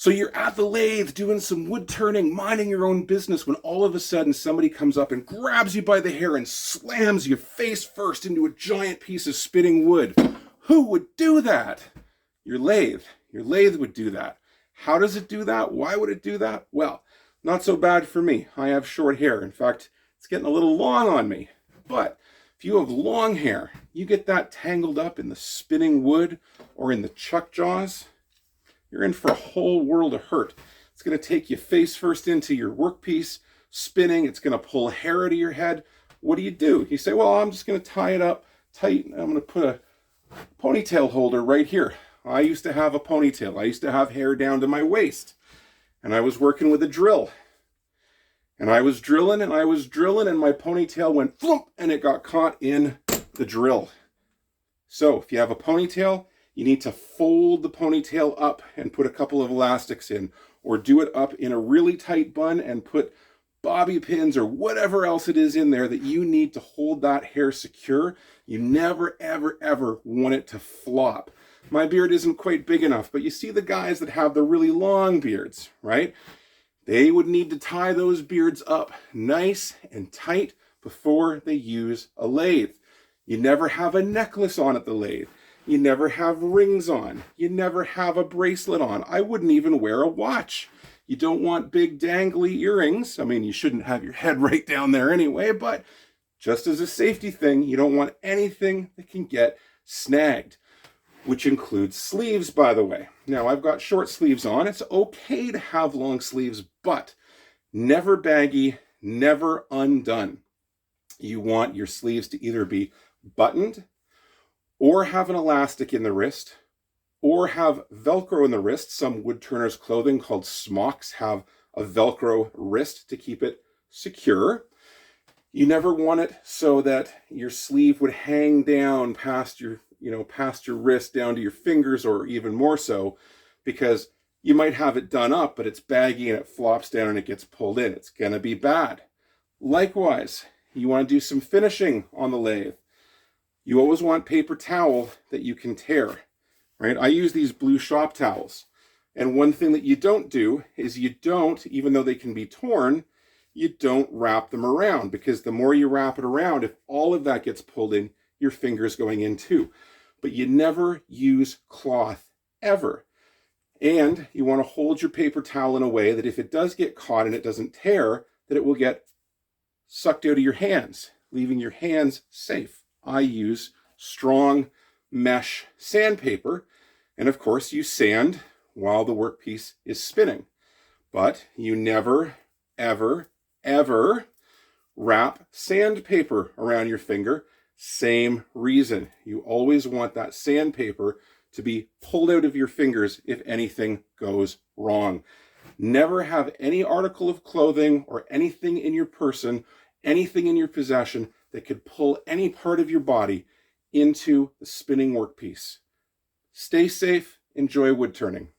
So you're at the lathe doing some wood turning, minding your own business, when all of a sudden somebody comes up and grabs you by the hair and slams you face first into a giant piece of spinning wood. Who would do that? Your lathe. Your lathe would do that. How does it do that? Why would it do that? Well, not so bad for me. I have short hair. In fact, it's getting a little long on me. But if you have long hair, you get that tangled up in the spinning wood or in the chuck jaws, you're in for a whole world of hurt. It's going to take you face first into your workpiece, spinning. It's going to pull hair out of your head. What do? You say, well, I'm just going to tie it up tight. I'm going to put a ponytail holder right here. I used to have a ponytail. I used to have hair down to my waist. And I was working with a drill. And I was drilling and my ponytail went flump and it got caught in the drill. So if you have a ponytail, you need to fold the ponytail up and put a couple of elastics in, or do it up in a really tight bun and put bobby pins or whatever else it is in there that you need to hold that hair secure. You never, ever, ever want it to flop. My beard isn't quite big enough, but you see the guys that have the really long beards, right? They would need to tie those beards up nice and tight before they use a lathe. You never have a necklace on at the lathe. You never have rings on. You never have a bracelet on. I wouldn't even wear a watch. You don't want big dangly earrings. I mean, you shouldn't have your head right down there anyway, but just as a safety thing, you don't want anything that can get snagged, which includes sleeves, by the way. Now, I've got short sleeves on. It's okay to have long sleeves, but never baggy, never undone. You want your sleeves to either be buttoned, or have an elastic in the wrist, or have Velcro in the wrist. Some woodturners' clothing called smocks have a Velcro wrist to keep it secure. You never want it so that your sleeve would hang down past your wrist down to your fingers, or even more so, because you might have it done up, but it's baggy and it flops down and it gets pulled in. It's going to be bad. Likewise, you want to do some finishing on the lathe. You always want paper towel that you can tear, right? I use these blue shop towels. And one thing that you don't do is even though they can be torn, you don't wrap them around, because the more you wrap it around, if all of that gets pulled in, your finger's going in too. But you never use cloth, ever. And you want to hold your paper towel in a way that if it does get caught and it doesn't tear, that it will get sucked out of your hands, leaving your hands safe. I use strong mesh sandpaper, and of course you sand while the workpiece is spinning. But you never, ever, ever wrap sandpaper around your finger. Same reason. You always want that sandpaper to be pulled out of your fingers if anything goes wrong. Never have any article of clothing or anything in your person, anything in your possession that could pull any part of your body into the spinning workpiece. Stay safe, enjoy wood turning.